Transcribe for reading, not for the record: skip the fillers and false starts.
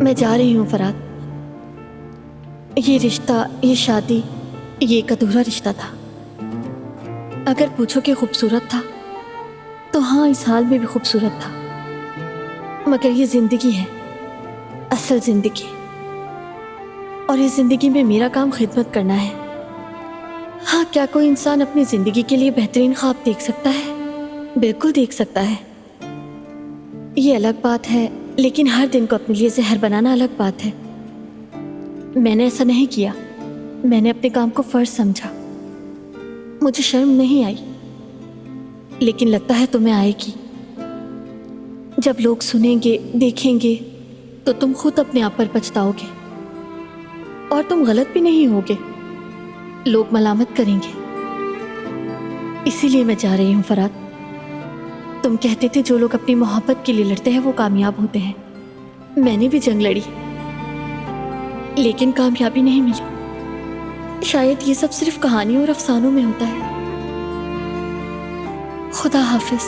मैं जा रही हूँ फराद। ये रिश्ता, ये शादी, ये एक अधूरा रिश्ता था। अगर पूछो कि खूबसूरत था तो हाँ, इस हाल में भी खूबसूरत था। मगर ये जिंदगी है, असल जिंदगी, और इस जिंदगी में मेरा काम खिदमत करना है। हाँ, क्या कोई इंसान अपनी जिंदगी के लिए बेहतरीन ख्वाब देख सकता है? बिल्कुल देख सकता है, ये अलग बात है। लेकिन हर दिन को अपने लिए जहर बनाना अलग बात है। मैंने ऐसा नहीं किया। मैंने अपने काम को फर्ज समझा। मुझे शर्म नहीं आई, लेकिन लगता है तुम्हें आएगी। जब लोग सुनेंगे, देखेंगे, तो तुम खुद अपने आप पर पछताओगे। और तुम गलत भी नहीं होगे, लोग मलामत करेंगे। इसीलिए मैं जा रही हूँ फराद। तुम कहते थे जो लोग अपनी मोहब्बत के लिए लड़ते हैं वो कामयाब होते हैं। मैंने भी जंग लड़ी, लेकिन कामयाबी नहीं मिली। शायद ये सब सिर्फ कहानियों और अफसानों में होता है। खुदा हाफिज।